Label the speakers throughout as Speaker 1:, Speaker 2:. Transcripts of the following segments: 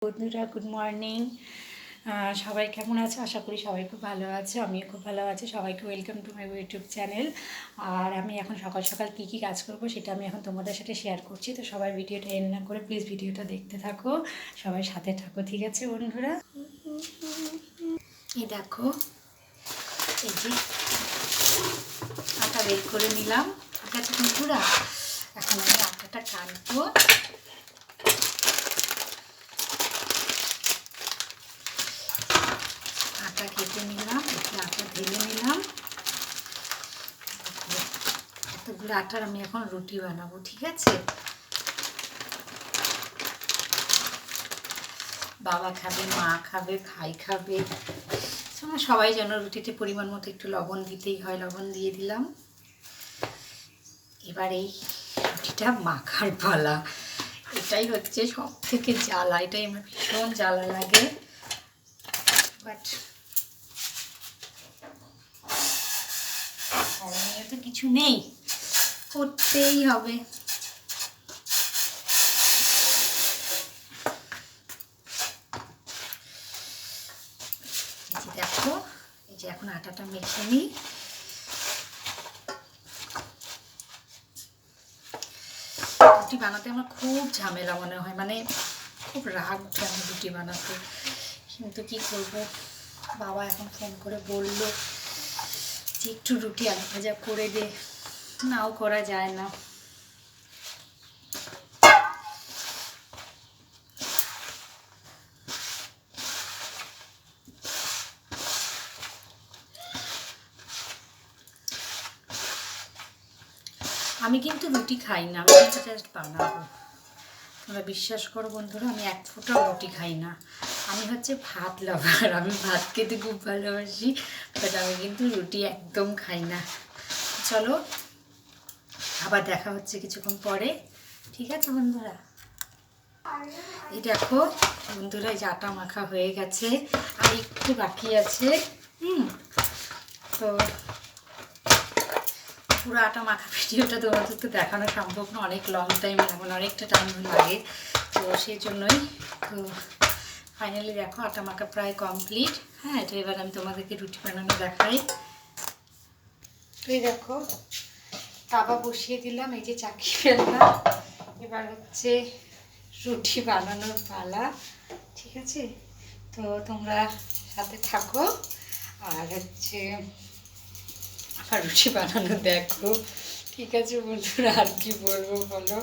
Speaker 1: বন্ধুরা good morning. সবাই কেমন আছে? আশা করি সবাই খুব ভালো আছে, আমিও খুব ভালো আছি। সবাইকে welcome to my YouTube channel. আর আমি এখন সকাল সকাল কী কী কাজ করব সেটা আমি এখন তোমাদের সাথে শেয়ার করছি। তো সবাই ভিডিওটা এন্ড না করে প্লিজ ভিডিওটা দেখতে থাকো, সবাই সাথে থাকো, ঠিক আছে বন্ধুরা? এই দেখো, এই যে আটা বের করে নিলাম, ঠিক আছে বন্ধুরা? এখন আমি আটাটা কাটবো। আটা কেটে নিলাম, আটা ঢেলে নিলাম। এতগুলো আটার আমি এখন রুটি বানাবো, ঠিক আছে? বাবা খাবে, মা খাবে, ভাই খাবে, সবাই যেন রুটিতে পরিমাণ মতো একটু লবণ দিতেই হয়, লবণ দিয়ে দিলাম। এবার এই রুটিটা মাখার পালা, এটাই হচ্ছে সব থেকে জ্বালা, এটাই আমার ভীষণ জ্বালা লাগে। বাট করণীয় তো কিছু নেই, করতেই হবে। এই যে দেখো, এই যে এখন আটাটা মেখে নিই। রুটি বানাতে আমার খুব ঝামেলা মনে হয়, মানে খুব রাগ উঠে আমি রুটি বানাতে, কিন্তু কি করব, বাবা এখন ফোন করে বলল যে একটু রুটি আলু ভাজা করে দে, নাও করা যায় না। আমি কিন্তু রুটি খাই না, আমি কিন্তু জাস্ট বানাবো। তোমরা বিশ্বাস করো বন্ধুরা, আমি এক ফোঁটাও রুটি খাই না। আমি হচ্ছে ভাত লাভার, আমি ভাত খেতে খুব ভালোবাসি, বাট আমি কিন্তু রুটি একদম খাই না। চলো আবার দেখা হচ্ছে কিছুক্ষণ পরে, ঠিক আছে বন্ধুরা? এই দেখো বন্ধুরা, এই যে আটা মাখা হয়ে গেছে, আর একটু বাকি আছে। তো পুরো আটা মাখা ভিডিওটা তোমাদের তো দেখানো সম্ভব না, অনেক লং টাইম লাগে, অনেকটা টাইম লাগে, তো সেই জন্যই। তো ফাইনালি দেখো আটা মাখা প্রায় কমপ্লিট। হ্যাঁ, তো এবার আমি তোমাদেরকে রুটি বানানো দেখাই। তো এই দেখো তাওয়া বসিয়ে দিলাম, এই যে চাকি ফেললাম, এবার হচ্ছে রুটি বানানোর পালা, ঠিক আছে? তো তোমরা সাথে থাকো আর হচ্ছে আমার রুটি বানানো দেখো, ঠিক আছে বন্ধুরা? আর কি বলবো বলো।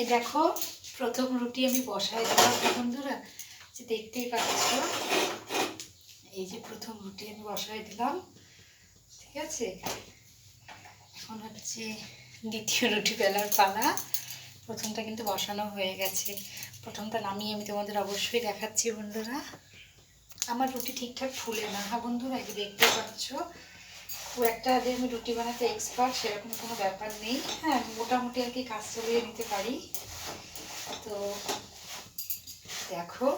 Speaker 1: এই দেখো প্রথম রুটি আমি বসাই দিলাম বন্ধুরা, যে দেখতেই পাচ্ছ, এই যে প্রথম রুটি আমি বসাই দিলাম, ঠিক আছে? এখন হচ্ছে দ্বিতীয় রুটি বেলার পালা। প্রথমটা কিন্তু বসানো হয়ে গেছে, প্রথমটা নামিয়ে আমি তোমাদের অবশ্যই দেখাচ্ছি বন্ধুরা। আমার রুটি ঠিকঠাক ফুলে না, হ্যাঁ বন্ধুরা, এই যে দেখতেই পাচ্ছ, খুব একটা যে আমি রুটি বানাতে এক্সপার্ট সেরকম কোনো ব্যাপার নেই। হ্যাঁ, মোটামুটি আর কি কাজ চালিয়ে নিতে পারি। তো দেখো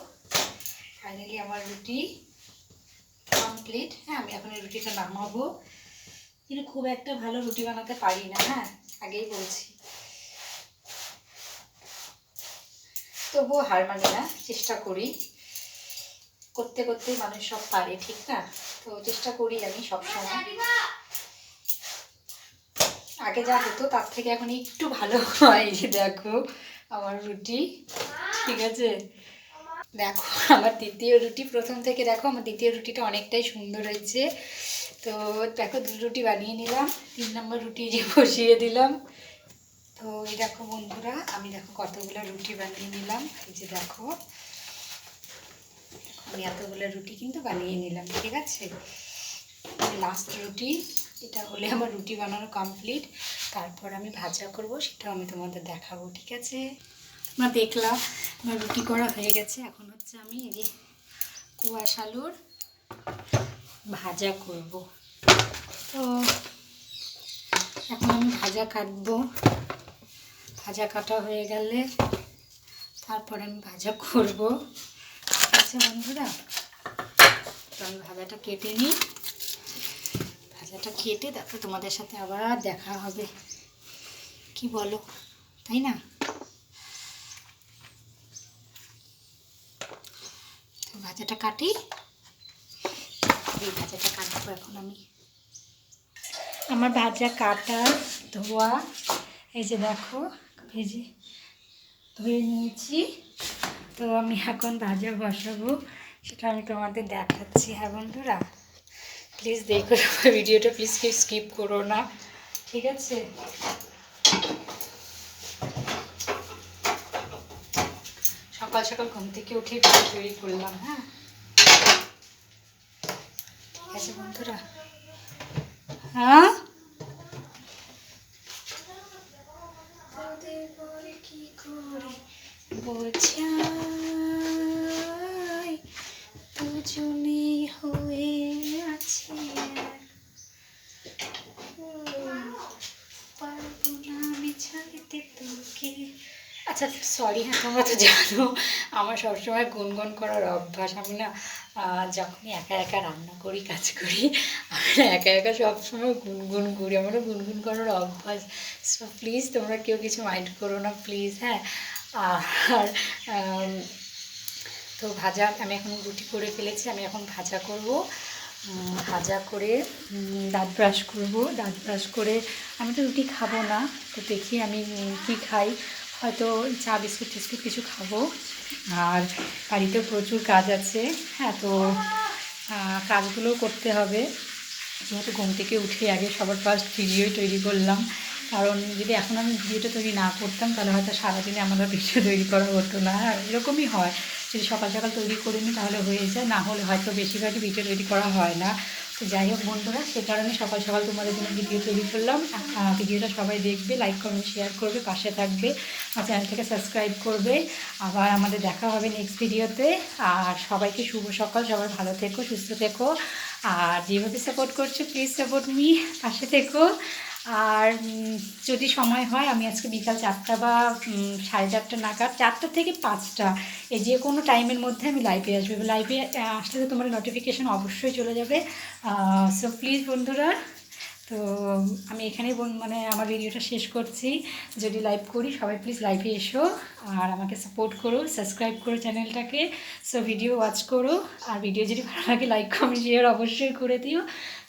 Speaker 1: ফাইনালি আমার রুটি কমপ্লিট। হ্যাঁ, আমি এখন এই রুটিটা নামাবো, কিন্তু খুব একটা ভালো রুটি বানাতে পারি না, হ্যাঁ আগেই বলছি, তবুও হার মানি না, চেষ্টা করি, করতে করতেই মানুষ সব পারে, ঠিক না? তো চেষ্টা করি আমি সবসময়। আগে যা হতো তার থেকে এখন একটু ভালো হয়। যে দেখো আমার রুটি, ঠিক আছে? দেখো আমার দ্বিতীয় রুটি, প্রথম থেকে দেখো আমার দ্বিতীয় রুটিটা অনেকটাই সুন্দর হয়েছে। তো দেখো 2 রুটি বানিয়ে নিলাম, 3 নম্বর রুটি যে বসিয়ে দিলাম। তো এই দেখো বন্ধুরা, আমি দেখো কতগুলো রুটি বানিয়ে নিলাম, এই যে দেখো আমি এতগুলো রুটি কিন্তু বানিয়ে নিলাম, ঠিক আছে? লাস্ট রুটি এটা হলে আমার রুটি বানানো কমপ্লিট। তারপর আমি ভাজা করব, সেটাও আমি তোমাদের দেখাবো, ঠিক আছে? তোমরা দেখলাম আমার রুটি করা হয়ে গেছে। এখন হচ্ছে আমি এই যে কুয়াশ আলুর ভাজা করব। তো এখন আমি ভাজা কাটবো। ভাজা কাটা হয়ে গেলে তারপর আমি ভাজা করব, ঠিক আছে বন্ধুরা? তো আমি ভাজাটা কেটে নিই। ভাজাটা কেটে তারপর তোমাদের সাথে আবার দেখা হবে, কি বলো, তাই না? তো ভাজাটা কাটি। এই ভাজাটা কাটবো এখন আমি। আমার ভাজা কাটা ধোয়া, এই যে দেখো ভেজে ধুয়ে নিয়েছি। তো আমি এখন ভাজা বসাবো, সেটা আমি তোমাদের দেখাচ্ছি। হ্যাঁ বন্ধুরা, প্লিজ দেখো ভিডিওটা, প্লিজ কেউ স্কিপ করো না, ঠিক আছে? সকাল সকাল ঘুম থেকে উঠে ভিডিও তৈরি করলাম। হ্যাঁ ঠিক আছে বন্ধুরা? হ্যাঁ কি করে বোঝাই দুজনে হয়ে আছে, পারবো না আমি ছাড়তে তোকে। আচ্ছা সরি, হ্যাঁ তোমরা তো জানো আমার সবসময় গুনগুন করার অভ্যাস। আমি না যখনই একা একা রান্না করি, কাজ করি, আমি না একা একা সবসময় গুনগুন করি। আমারও গুনগুন করার অভ্যাস। সো প্লিজ তোমরা কেউ কিছু মাইন্ড করো না প্লিজ, হ্যাঁ? আর তো ভাজা আমি এখন রুটি করে ফেলেছি, আমি এখন ভাজা করব। ভাজা করে দাঁত ব্রাশ করব। দাঁত ব্রাশ করে আমি তো রুটি খাবো না, তো দেখি আমি কি খাই। হয়তো চা বিস্কুট টিস্কুট কিছু খাবো। আর বাড়িতেও প্রচুর কাজ আছে, হ্যাঁ, তো কাজগুলো করতে হবে। যেহেতু ঘুম থেকে উঠে আগে সবার ফার্স্ট ভিডিও তৈরি করলাম, কারণ যদি এখন আমি ভিডিওটা তৈরি না করতাম তাহলে হয়তো সারাদিনে আমার ভিডিও তৈরি করা হতো না। এরকমই হয়, যদি সকাল সকাল তৈরি করে নিই তাহলে হয়ে যায়, না হলে হয়তো বেশিরভাগই ভিডিও তৈরি করা হয় না। তো যাই হোক বন্ধুরা, সে কারণে সকাল সকাল তোমাদের জন্য ভিডিও তৈরি করলাম। ভিডিওটা সবাই দেখবে, লাইক কমেন্ট শেয়ার করবে, পাশে থাকবে, আমার চ্যানেলটাকে সাবস্ক্রাইব করবে। আবার আমাদের দেখা হবে নেক্সট ভিডিওতে। আর সবাইকে শুভ সকাল, সবাই ভালো থেকো, সুস্থ থেকো। আর যেভাবে সাপোর্ট করছো প্লিজ সাপোর্ট মি, পাশে থেকো। আর যদি সময় হয় আমি আজকে বিকাল 4টা বা 4:30 নাগাদ, 4টা থেকে 5টা, এই যে কোনো টাইমের মধ্যে আমি লাইভে আসবো। লাইভে আসলে তো তোমার নোটিফিকেশান অবশ্যই চলে যাবে। সো প্লিজ বন্ধুরা, তো আমি এখানেই মানে আমার ভিডিওটা শেষ করছি। যদি লাইভ করি সবাই প্লিজ লাইভে এসো আর আমাকে সাপোর্ট করো, সাবস্ক্রাইব করো চ্যানেলটাকে। সো ভিডিও ওয়াচ করো, আর ভিডিও যদি ভালো লাগে লাইক কমেন্ট শেয়ার অবশ্যই করে দিও।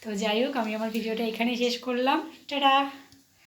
Speaker 1: তো যাই হোক, আমি আমার ভিডিওটা এখানেই শেষ করলাম। টাটা।